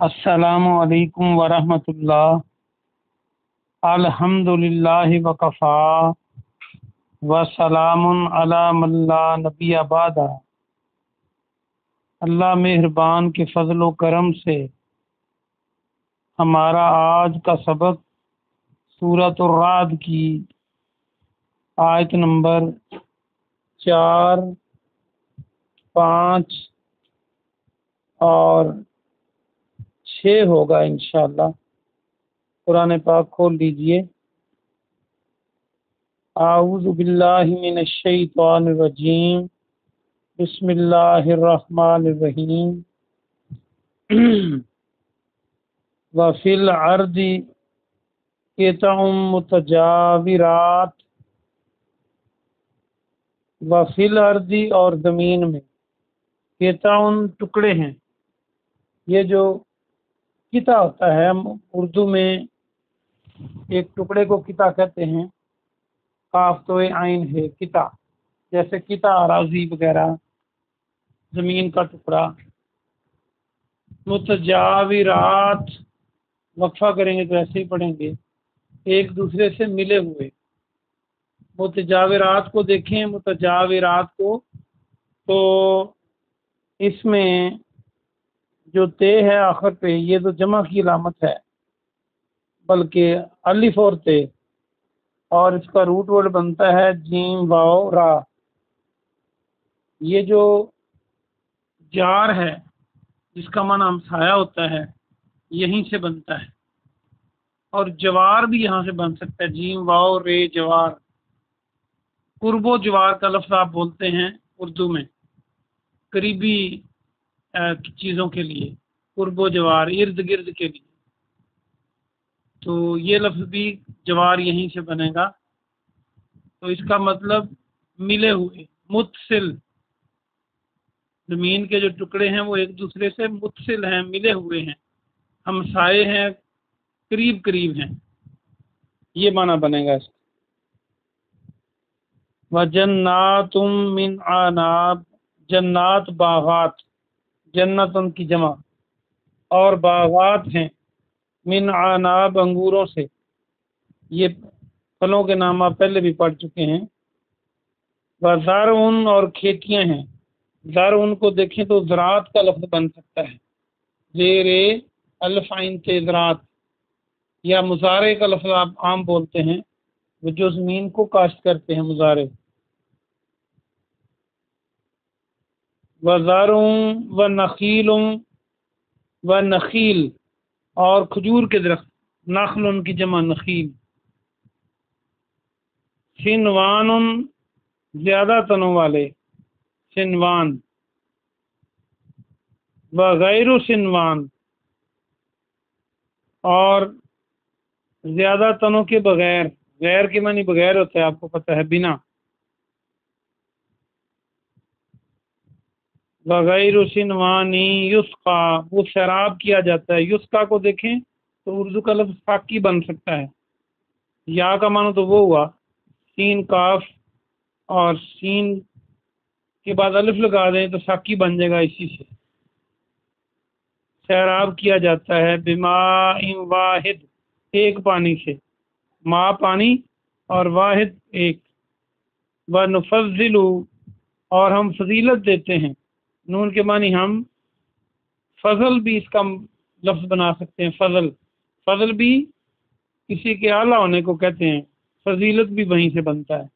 السلام علیکم ورحمۃ اللہ۔ الحمدللہ وکفا وسلام علی من لا نبی بعد۔ اللہ مہربان کے فضل و کرم سے ہمارا آج کا سبق سورۃ الرعد کی آیت نمبر 4، 5 اور 6 ہوگا انشاءاللہ۔ قرآن پاک کھول لیجئے۔ اعوذ باللہ من الشیطان الرجیم، بسم اللہ الرحمن الرحیم۔ وفی الارض قطع متجاورات، وفی الارض اور زمین میں، قطع ٹکڑے ہیں۔ یہ جو قطع ہوتا ہے، ہم اردو میں ایک ٹکڑے کو قطع کہتے ہیں، قاف تو عین ہے قطع، جیسے قطع اراضی وغیرہ، زمین کا ٹکڑا۔ متجاورات وقفہ کریں گے تو ایسے ہی پڑھیں گے، ایک دوسرے سے ملے ہوئے۔ متجاورات کو دیکھیں، متجاورات کو، تو اس میں جو تے ہے آخر پہ، یہ تو جمع کی علامت ہے، بلکہ الف اور تے، اور اس کا روٹ ورڈ بنتا ہے جیم واو را۔ یہ جو جار ہے، جس کا معنی ہمسایہ ہوتا ہے، یہیں سے بنتا ہے، اور جوار بھی یہاں سے بن سکتا ہے، جیم واو رے جوار۔ قرب و جوار کا لفظ آپ بولتے ہیں اردو میں قریبی چیزوں کے لیے، قرب و جوار، ارد گرد کے لیے، تو یہ لفظ بھی جوار یہیں سے بنے گا۔ تو اس کا مطلب ملے ہوئے، متصل۔ زمین کے جو ٹکڑے ہیں وہ ایک دوسرے سے متصل ہیں، ملے ہوئے ہیں، ہمسائے ہیں، قریب قریب ہیں، یہ معنی بنے گا اس کا۔ وَجَنَّاتٌ مِّنْ أَعْنَابٍ، جنات باغات، جنت ان کی جمع، اور باغات ہیں، من اعناب انگوروں سے۔ یہ پھلوں کے نام آپ پہلے بھی پڑھ چکے ہیں۔ وزرع اور کھیتیاں ہیں۔ زرع کو دیکھیں تو زراعت کا لفظ بن سکتا ہے، زیر الف عین تے زراعت، یا مزارع کا لفظ آپ عام بولتے ہیں، وہ جو زمین کو کاشت کرتے ہیں، مزارع۔ وزرع ونخیل، ونخیل اور کھجور کے درخت، نخل ان کی جمع نخیل۔ سنوان زیادہ تنوں والے، سنوان۔ وغیر سنوان اور زیادہ تنوں کے بغیر، غیر کے معنی بغیر ہوتا ہے، آپ کو پتہ ہے، بنا۔ وغیر سنوانی یسقا، وہ شراب کیا جاتا ہے۔ یسقا کو دیکھیں تو اردو کا لفظ ساقی بن سکتا ہے، یا کا معنی تو وہ ہوا سین کاف، اور سین کے بعد الف لگا دیں تو ساقی بن جائے گا اسی سے۔ سیراب کیا جاتا ہے، بماء واحد، ایک پانی سے، ماء پانی اور واحد ایک۔ ونفضل اور ہم فضیلت دیتے ہیں، نون کے معنی ہم، فضل بھی اس کا لفظ بنا سکتے ہیں، فضل، فضل بھی کسی کے اعلیٰ ہونے کو کہتے ہیں، فضیلت بھی وہیں سے بنتا ہے۔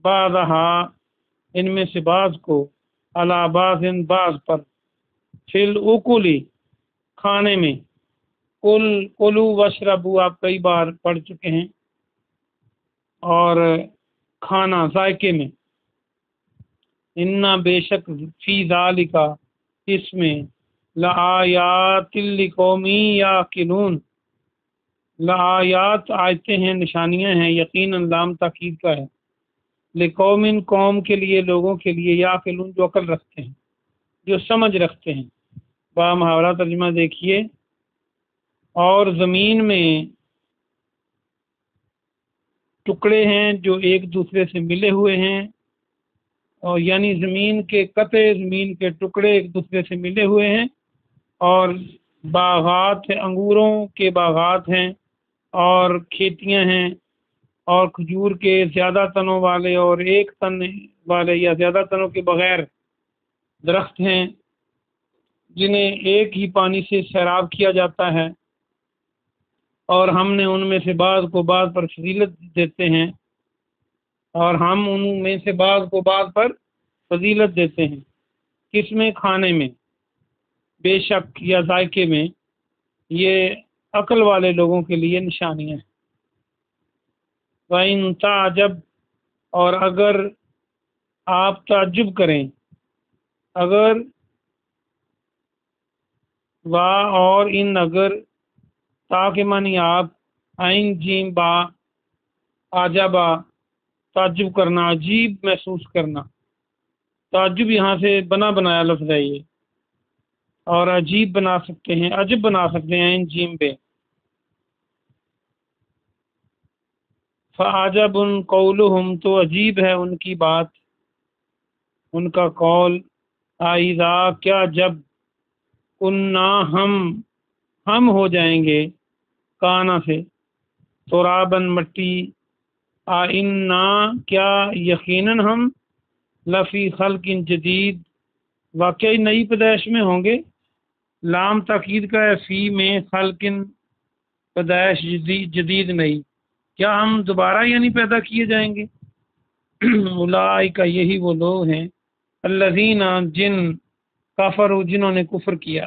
بعضہا ان میں سے بعض کو، علی بعض بعض پر، فی الاکل کھانے میں، کلو واشربو آپ کئی بار پڑھ چکے ہیں، اور کھانا ذائقے میں۔ انا بے شک، فی ذالک اس میں، لآیات لقوم یعقلون، لآیات آیتیں ہیں، نشانیاں ہیں، یقیناً لام تاکید کا ہے، لقوم قوم کے لیے، لوگوں کے لیے، یعقلون جو عقل رکھتے ہیں، جو سمجھ رکھتے ہیں۔ با محاورہ ترجمہ دیکھیے۔ اور زمین میں ٹکڑے ہیں جو ایک دوسرے سے ملے ہوئے ہیں، اور یعنی زمین کے قطع، زمین کے ٹکڑے ایک دوسرے سے ملے ہوئے ہیں، اور باغات انگوروں کے باغات ہیں اور کھیتیاں ہیں اور کھجور کے زیادہ تنوں والے اور ایک تن والے یا زیادہ تنوں کے بغیر درخت ہیں جنہیں ایک ہی پانی سے سیراب کیا جاتا ہے، اور ہم نے ان میں سے بعض کو بعض پر فضیلت دیتے ہیں، اور ہم ان میں سے بعض کو بعض پر فضیلت دیتے ہیں۔ کس میں؟ کھانے میں، بے شک یا ذائقے میں۔ یہ عقل والے لوگوں کے لیے نشانیاں ہیں۔ وَإِن تَعْجَبْ، اور اگر آپ تعجب کریں، اگر اور ان اگر تاکہ معنی آپ، عین جیم با، عجبا، تعجب کرنا، عجیب محسوس کرنا۔ تعجب یہاں سے بنا بنایا لفظ ہے یہ، اور عجیب بنا سکتے ہیں، عجب بنا سکتے ہیں عین جیم بے۔ فعجب قولہم، تو عجیب ہے ان کی بات، ان کا قول۔ اذا، کیا جب، کننا، ہم ہو جائیں گے، کانا سے، ترابن مٹی، آئنا، کیا یقیناً ہم، لفی خلق جدید، واقعی نئی پیدائش میں ہوں گے۔ لام تاکید کا ہے، فی میں، خلق پیدائش جدید نئی، کیا ہم دوبارہ یعنی پیدا کیے جائیں گے؟ اولئک، یہی وہ لوگ ہیں، الذین، جن، کفروا، جنہوں نے کفر کیا،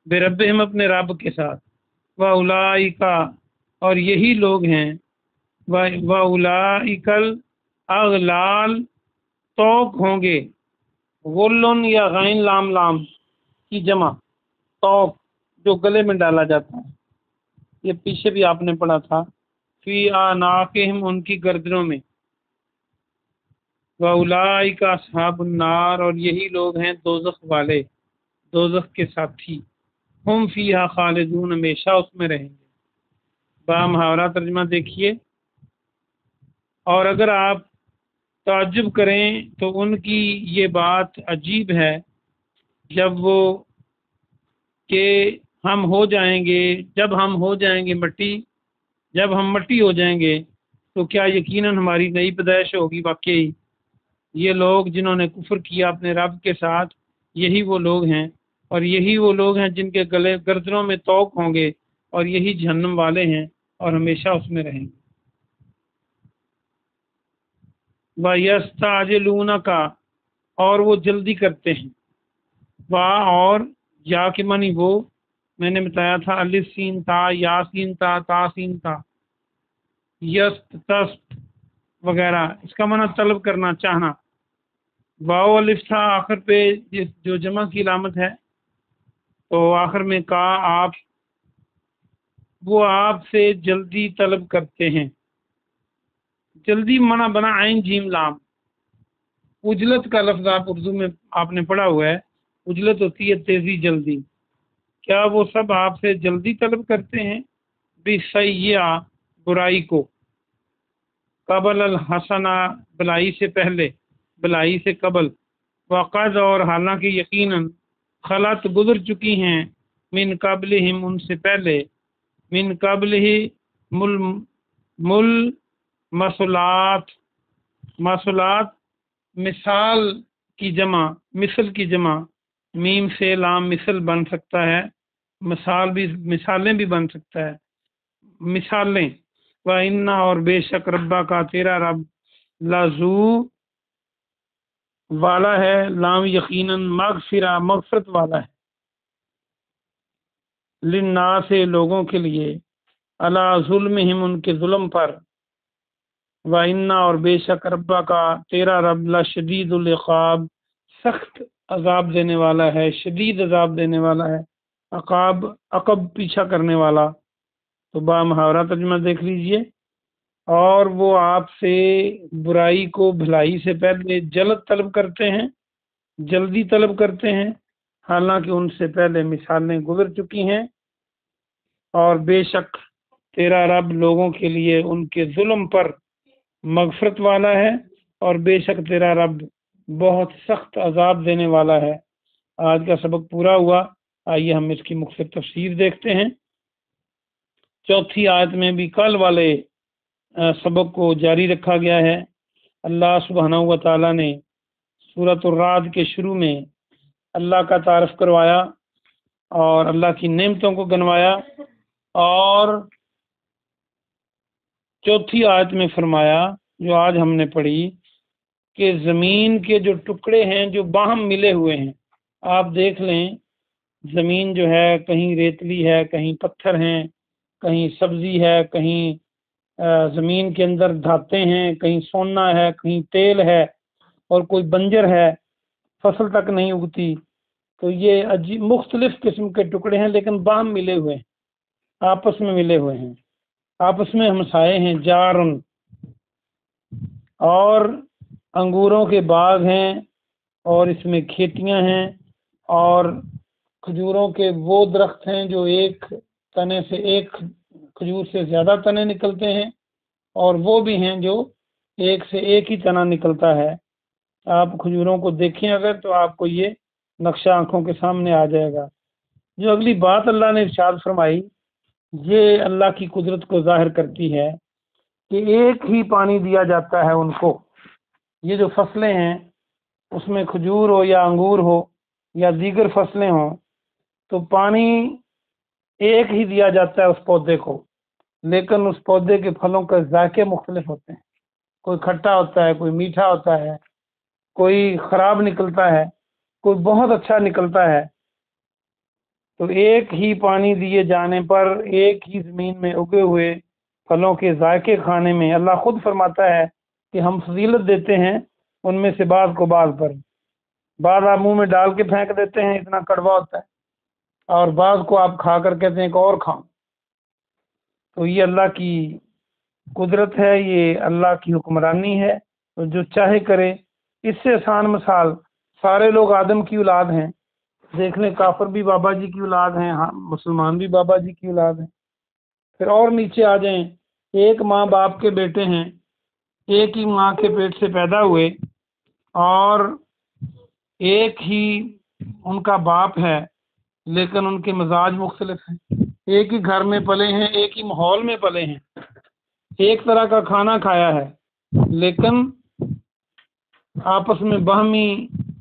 بربہم، اپنے رب کے ساتھ، واولئک، اور یہی لوگ ہیں، واولئک الاغلال، توق ہوں گے، غلن یا غین لام لام کی جمع، توق جو گلے میں ڈالا جاتا ہے، یہ پیچھے بھی آپ نے پڑھا تھا، فی اعناقہم، ان کی گردنوں میں، واولئک اصحاب النار، اور یہی لوگ ہیں دوزخ والے، دوزخ کے ساتھی، ہم فیہا خالدون، ہمیشہ اس میں رہیں گے۔ با محاورہ ترجمہ دیکھیے، اور اگر آپ تعجب کریں تو ان کی یہ بات عجیب ہے جب وہ کہ ہم ہو جائیں گے، جب ہم ہو جائیں گے مٹی، جب ہم مٹی ہو جائیں گے تو کیا یقیناً ہماری نئی پیدائش ہوگی۔ واقعی یہ لوگ جنہوں نے کفر کیا اپنے رب کے ساتھ، یہی وہ لوگ ہیں، اور یہی وہ لوگ ہیں جن کے گلے گردنوں میں توق ہوں گے، اور یہی جہنم والے ہیں اور ہمیشہ اس میں رہیں گے۔ وَيَسْتَعْجِلُونَكَ، اور وہ جلدی کرتے ہیں، اور یا کے معنی وہ، میں نے بتایا تھا الف سین تا، یا سین تا، تا سین تا، یست، تست وغیرہ، اس کا معنی طلب کرنا، چاہنا۔ واو الف تھا آخر پہ جو جمع کی علامت ہے، تو آخر میں کا، آپ، وہ آپ سے جلدی طلب کرتے ہیں۔ جلدی منع بنا عین جیم لام۔ اجلت کا لفظ آپ اردو میں آپ نے پڑھا ہوا ہے، اجلت ہوتی ہے تیزی، جلدی۔ کیا وہ سب آپ سے جلدی طلب کرتے ہیں؟ بِسَیّئَہ، برائی کو، قبل الحسنہ، بلائی سے پہلے، بلائی سے قبل، وقد، اور حالانکہ یقیناً، خلط، گزر چکی ہیں، من قبلہم، ان سے پہلے، من قبلہ، مل مسلات، مسلات مثال کی جمع، مثل کی جمع، میم سے لام مثل بن سکتا ہے، مثال بھی، مثالیں بھی بن سکتا ہے، مثالیں۔ وَإِنَّ، اور بے شک، ربا کا، تیرا رب، لذو، والا ہے، لام یقیناً، مغفرہ، مغفرت والا ہے، للناس، لوگوں کے لیے، علی ظلمہم، ان کے ظلم پر، وَإِنَّ، اور بے شک، ربا کا، تیرا رب، لشدید العقاب، سخت عذاب دینے والا ہے، شدید عذاب دینے والا ہے، عقاب، عقب، پیچھا کرنے والا۔ تو با محاورہ ترجمہ دیکھ لیجئے، اور وہ آپ سے برائی کو بھلائی سے پہلے جلد طلب کرتے ہیں، جلدی طلب کرتے ہیں، حالانکہ ان سے پہلے مثالیں گزر چکی ہیں، اور بے شک تیرا رب لوگوں کے لیے ان کے ظلم پر مغفرت والا ہے، اور بے شک تیرا رب بہت سخت عذاب دینے والا ہے۔ آج کا سبق پورا ہوا۔ آئیے ہم اس کی مختصر تفسیر دیکھتے ہیں۔ چوتھی آیت میں بھی کل والے سبق کو جاری رکھا گیا ہے۔ اللہ سبحانہ و تعالی نے سورۃ الرعد کے شروع میں اللہ کا تعارف کروایا اور اللہ کی نعمتوں کو گنوایا، اور چوتھی آیت میں فرمایا جو آج ہم نے پڑھی کہ زمین کے جو ٹکڑے ہیں جو باہم ملے ہوئے ہیں، آپ دیکھ لیں زمین جو ہے کہیں ریتلی ہے، کہیں پتھر ہیں، کہیں سبزی ہے، کہیں زمین کے اندر دھاتیں ہیں، کہیں سونا ہے، کہیں تیل ہے، اور کوئی بنجر ہے، فصل تک نہیں اگتی۔ تو یہ عجیب مختلف قسم کے ٹکڑے ہیں، لیکن باہم ملے ہوئے ہیں، آپس میں ملے ہوئے ہیں، آپس میں ہمسائے ہیں، جارن۔ اور انگوروں کے باغ ہیں، اور اس میں کھیتیاں ہیں، اور کھجوروں کے وہ درخت ہیں جو ایک تنے سے ایک کھجور سے زیادہ تنے نکلتے ہیں، اور وہ بھی ہیں جو ایک سے ایک ہی تنا نکلتا ہے۔ آپ کھجوروں کو دیکھیں اگر تو آپ کو یہ نقشہ آنکھوں کے سامنے آ جائے گا۔ جو اگلی بات اللہ نے ارشاد فرمائی یہ اللہ کی قدرت کو ظاہر کرتی ہے کہ ایک ہی پانی دیا جاتا ہے ان کو۔ یہ جو فصلیں ہیں اس میں کھجور ہو یا انگور ہو یا دیگر فصلیں ہوں تو پانی ایک ہی دیا جاتا ہے اس پودے کو، لیکن اس پودے کے پھلوں کے ذائقے مختلف ہوتے ہیں۔ کوئی کھٹا ہوتا ہے، کوئی میٹھا ہوتا ہے، کوئی خراب نکلتا ہے، کوئی بہت اچھا نکلتا ہے۔ تو ایک ہی پانی دیے جانے پر ایک ہی زمین میں اگے ہوئے پھلوں کے ذائقے کھانے میں اللہ خود فرماتا ہے کہ ہم فضیلت دیتے ہیں ان میں سے بعض کو بعض پر۔ بعض آپ منہ میں ڈال کے پھینک دیتے ہیں، اتنا کڑوا ہوتا ہے، اور بعض کو آپ کھا کر کہتے ہیں کہ اور کھاؤ۔ تو یہ اللہ کی قدرت ہے، یہ اللہ کی حکمرانی ہے، تو جو چاہے کرے۔ اس سے آسان مثال سارے لوگ آدم کی اولاد ہیں، دیکھ لیں کافر بھی بابا جی کی اولاد ہیں، ہاں مسلمان بھی بابا جی کی اولاد ہیں۔ پھر اور نیچے آ جائیں، ایک ماں باپ کے بیٹے ہیں، ایک ہی ماں کے پیٹ سے پیدا ہوئے، اور ایک ہی ان کا باپ ہے، لیکن ان کے مزاج مختلف ہیں۔ ایک ہی گھر میں پلے ہیں، ایک ہی ماحول میں پلے ہیں، ایک طرح کا کھانا کھایا ہے، لیکن آپس میں باہمی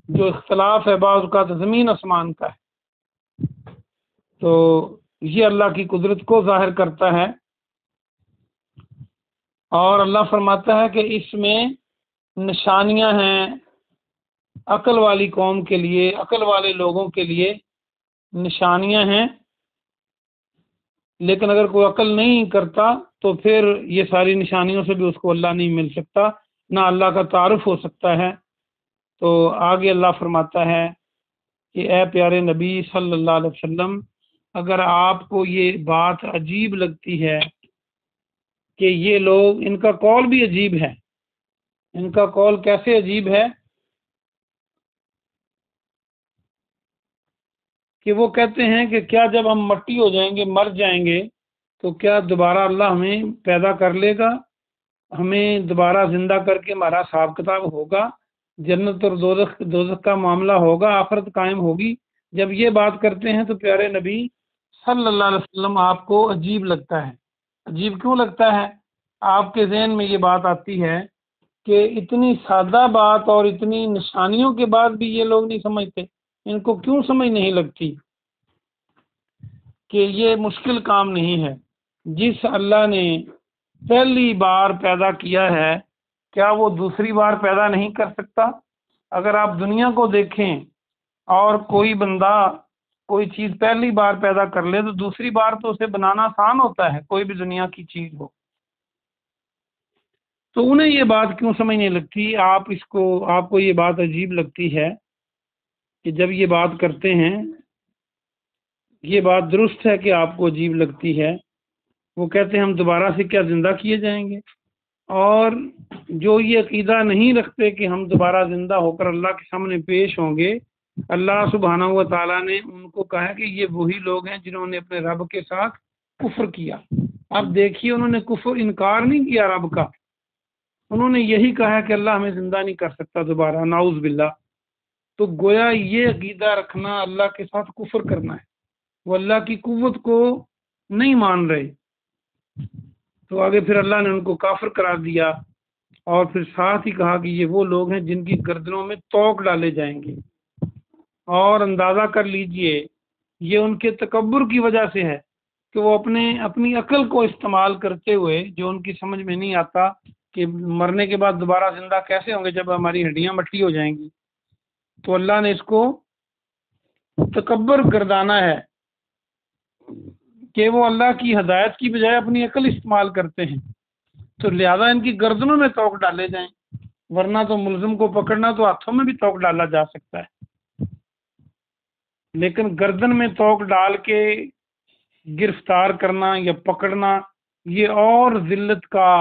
جو اختلاف ہے بعض اوقات زمین آسمان کا ہے۔ تو یہ اللہ کی قدرت کو ظاہر کرتا ہے، اور اللہ فرماتا ہے کہ اس میں نشانیاں ہیں عقل والی قوم کے لیے، عقل والے لوگوں کے لیے نشانیاں ہیں، لیکن اگر کوئی عقل نہیں کرتا تو پھر یہ ساری نشانیوں سے بھی اس کو اللہ نہیں مل سکتا، نہ اللہ کا تعارف ہو سکتا ہے۔ تو آگے اللہ فرماتا ہے کہ اے پیارے نبی صلی اللہ علیہ وسلم، اگر آپ کو یہ بات عجیب لگتی ہے کہ یہ لوگ، ان کا قول بھی عجیب ہے۔ ان کا قول کیسے عجیب ہے کہ وہ کہتے ہیں کہ کیا جب ہم مٹی ہو جائیں گے، مر جائیں گے، تو کیا دوبارہ اللہ ہمیں پیدا کر لے گا، ہمیں دوبارہ زندہ کر کے ہمارا حساب کتاب ہوگا، جنت اور دوزخ کا معاملہ ہوگا، آخرت قائم ہوگی۔ جب یہ بات کرتے ہیں تو پیارے نبی صلی اللہ علیہ وسلم آپ کو عجیب لگتا ہے۔ عجیب کیوں لگتا ہے؟ آپ کے ذہن میں یہ بات آتی ہے کہ اتنی سادہ بات اور اتنی نشانیوں کے بعد بھی یہ لوگ نہیں سمجھتے، ان کو کیوں سمجھ نہیں لگتی کہ یہ مشکل کام نہیں ہے۔ جس اللہ نے پہلی بار پیدا کیا ہے کیا وہ دوسری بار پیدا نہیں کر سکتا؟ اگر آپ دنیا کو دیکھیں اور کوئی بندہ کوئی چیز پہلی بار پیدا کر لے تو دوسری بار تو اسے بنانا آسان ہوتا ہے، کوئی بھی دنیا کی چیز ہو۔ تو انہیں یہ بات کیوں سمجھ نہیں لگتی؟ آپ کو یہ بات عجیب لگتی ہے کہ جب یہ بات کرتے ہیں، یہ بات درست ہے کہ آپ کو عجیب لگتی ہے۔ وہ کہتے ہیں ہم دوبارہ سے کیا زندہ کیے جائیں گے؟ اور جو یہ عقیدہ نہیں رکھتے کہ ہم دوبارہ زندہ ہو کر اللہ کے سامنے پیش ہوں گے، اللہ سبحانہ و تعالیٰ نے ان کو کہا کہ یہ وہی لوگ ہیں جنہوں نے اپنے رب کے ساتھ کفر کیا۔ اب دیکھیے، انہوں نے کفر انکار نہیں کیا رب کا، انہوں نے یہی کہا کہ اللہ ہمیں زندہ نہیں کر سکتا دوبارہ، نعوذ باللہ۔ تو گویا یہ عقیدہ رکھنا اللہ کے ساتھ کفر کرنا ہے، وہ اللہ کی قوت کو نہیں مان رہے۔ تو آگے پھر اللہ نے ان کو کافر قرار دیا، اور پھر ساتھ ہی کہا کہ یہ وہ لوگ ہیں جن کی گردنوں میں توق ڈالے جائیں گے۔ اور اندازہ کر لیجئے یہ ان کے تکبر کی وجہ سے ہے کہ وہ اپنی عقل کو استعمال کرتے ہوئے، جو ان کی سمجھ میں نہیں آتا کہ مرنے کے بعد دوبارہ زندہ کیسے ہوں گے جب ہماری ہڈیاں مٹی ہو جائیں گی، تو اللہ نے اس کو تکبر گردانا ہے کہ وہ اللہ کی ہدایت کی بجائے اپنی عقل استعمال کرتے ہیں، تو لہذا ان کی گردنوں میں توق ڈالے جائیں، ورنہ تو ملزم کو پکڑنا تو ہاتھوں میں بھی توق ڈالا جا سکتا ہے، لیکن گردن میں توق ڈال کے گرفتار کرنا یا پکڑنا یہ اور ذلت کا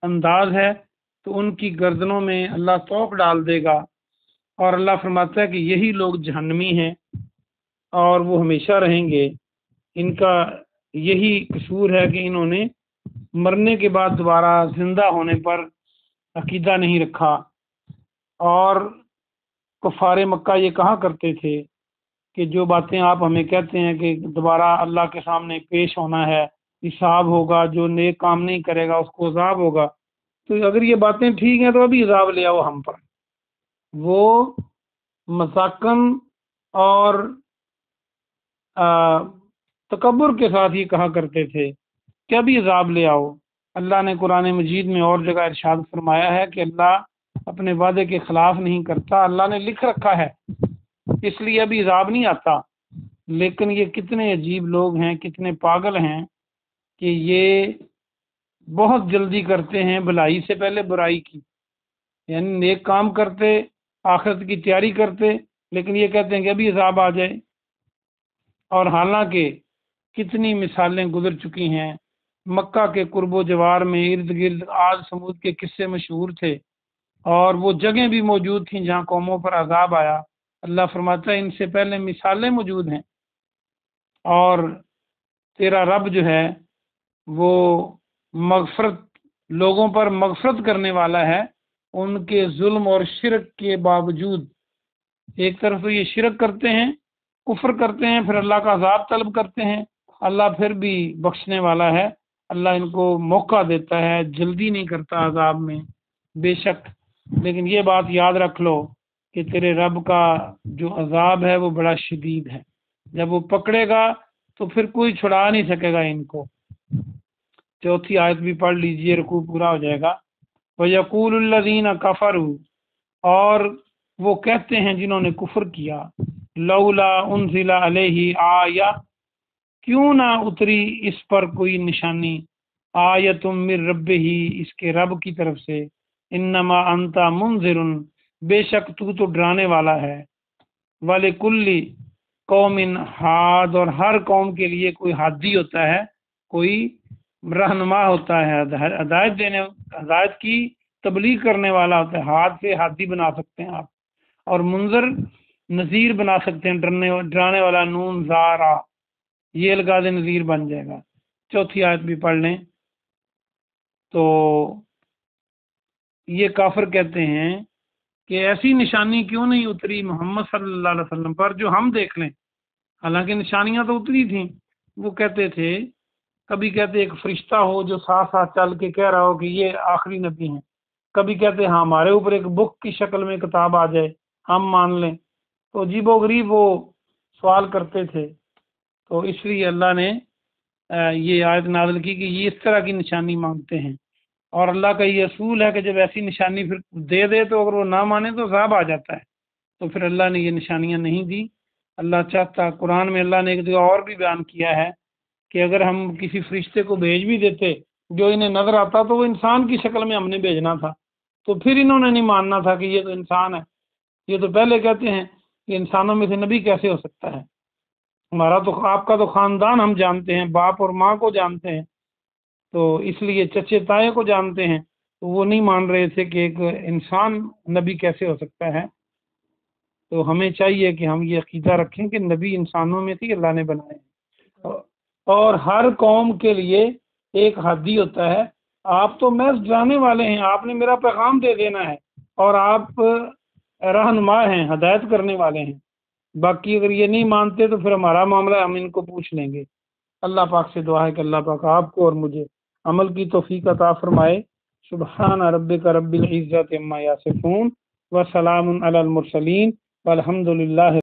انداز ہے۔ تو ان کی گردنوں میں اللہ توق ڈال دے گا، اور اللہ فرماتا ہے کہ یہی لوگ جہنمی ہیں اور وہ ہمیشہ رہیں گے۔ ان کا یہی قصور ہے کہ انہوں نے مرنے کے بعد دوبارہ زندہ ہونے پر عقیدہ نہیں رکھا۔ اور کفار مکہ یہ کہا کرتے تھے کہ جو باتیں آپ ہمیں کہتے ہیں کہ دوبارہ اللہ کے سامنے پیش ہونا ہے، حساب ہوگا، جو نیک کام نہیں کرے گا اس کو عذاب ہوگا، تو اگر یہ باتیں ٹھیک ہیں تو ابھی عذاب لے آؤ ہم پر۔ وہ مذاقن اور تکبر کے ساتھ یہ کہا کرتے تھے کہ ابھی عذاب لے آؤ۔ اللہ نے قرآن مجید میں اور جگہ ارشاد فرمایا ہے کہ اللہ اپنے وعدے کے خلاف نہیں کرتا، اللہ نے لکھ رکھا ہے، اس لیے ابھی عذاب نہیں آتا۔ لیکن یہ کتنے عجیب لوگ ہیں، کتنے پاگل ہیں کہ یہ بہت جلدی کرتے ہیں بھلائی سے پہلے برائی کی، یعنی نیک کام کرتے، آخرت کی تیاری کرتے، لیکن یہ کہتے ہیں کہ ابھی عذاب آ جائے۔ اور حالانکہ کتنی مثالیں گزر چکی ہیں، مکہ کے قرب و جوار میں ارد گرد عاد سمود کے قصے مشہور تھے، اور وہ جگہیں بھی موجود تھیں جہاں قوموں پر عذاب آیا۔ اللہ فرماتا ہے ان سے پہلے مثالیں موجود ہیں، اور تیرا رب جو ہے وہ مغفرت، لوگوں پر مغفرت کرنے والا ہے ان کے ظلم اور شرک کے باوجود۔ ایک طرف تو یہ شرک کرتے ہیں، کفر کرتے ہیں، پھر اللہ کا عذاب طلب کرتے ہیں، اللہ پھر بھی بخشنے والا ہے، اللہ ان کو موقع دیتا ہے، جلدی نہیں کرتا عذاب میں بے شک۔ لیکن یہ بات یاد رکھ لو کہ تیرے رب کا جو عذاب ہے وہ بڑا شدید ہے، جب وہ پکڑے گا تو پھر کوئی چھڑا نہیں سکے گا ان کو۔ چوتھی آیت بھی پڑھ لیجئے، رکوع پورا ہو جائے گا۔ وَيَقُولُ الَّذِينَ كَفَرُوا، اور وہ کہتے ہیں جنہوں نے کفر کیا، لولا انزل علیہ آیہ، کیوں نہ اتری اس پر کوئی نشانی، آیۃ من ربہ، اس کے رب کی طرف سے، انما انت منذر، بے شک تو ڈرانے والا ہے، وَلِكُلِّ قَوْمٍ ہاد، اور ہر قوم کے لیے کوئی ہادی ہوتا ہے، کوئی رہنما ہوتا ہے، ہدایت کی تبلیغ کرنے والا ہوتا ہے۔ ہاد سے ہادی بنا سکتے ہیں آپ، اور منذر نذیر بنا سکتے ہیں، ڈرانے والا، نون زارا، یہ الغاز نذیر بن جائے گا۔ چوتھی آیت بھی پڑھ لیں تو یہ کافر کہتے ہیں کہ ایسی نشانی کیوں نہیں اتری محمد صلی اللہ علیہ وسلم پر جو ہم دیکھ لیں، حالانکہ نشانیاں تو اتری تھیں۔ وہ کہتے تھے، کبھی کہتے ایک فرشتہ ہو جو ساتھ ساتھ چل کے کہہ رہا ہو کہ یہ آخری نبی ہیں، کبھی کہتے ہاں ہمارے اوپر ایک بک کی شکل میں کتاب آ جائے ہم مان لیں۔ تو عجیب و غریب وہ سوال کرتے تھے، تو اس لیے اللہ نے یہ آیت نازل کی کہ یہ اس طرح کی نشانی مانگتے ہیں، اور اللہ کا یہ اصول ہے کہ جب ایسی نشانی پھر دے دے تو اگر وہ نہ مانے تو عذاب آ جاتا ہے، تو پھر اللہ نے یہ نشانیاں نہیں دی۔ اللہ چاہتا، قرآن میں اللہ نے ایک جگہ اور بھی بیان کیا ہے کہ اگر ہم کسی فرشتے کو بھیج بھی دیتے جو انہیں نظر آتا تو وہ انسان کی شکل میں ہم نے بھیجنا تھا، تو پھر انہوں نے نہیں ماننا تھا کہ یہ تو انسان ہے، یہ تو پہلے کہتے ہیں کہ انسانوں میں سے نبی کیسے ہو سکتا ہے، ہمارا تو، آپ کا تو خاندان ہم جانتے ہیں، باپ اور ماں کو جانتے ہیں، تو اس لیے چچے تائے کو جانتے ہیں، تو وہ نہیں مان رہے تھے کہ ایک انسان نبی کیسے ہو سکتا ہے۔ تو ہمیں چاہیے کہ ہم یہ عقیدہ رکھیں کہ نبی انسانوں میں سے اللہ نے بنائے، اور ہر قوم کے لیے ایک ہادی ہوتا ہے۔ آپ تو محض جانے والے ہیں، آپ نے میرا پیغام دے دینا ہے، اور آپ رہنما ہیں، ہدایت کرنے والے ہیں۔ باقی اگر یہ نہیں مانتے تو پھر ہمارا معاملہ ہے، ہم ان کو پوچھ لیں گے۔ اللہ پاک سے دعا ہے کہ اللہ پاک آپ کو اور مجھے عمل کی توفیق عطا فرمائے۔ سبحان ربک رب العزت عما یصفون وسلام علی المرسلین والحمد للہ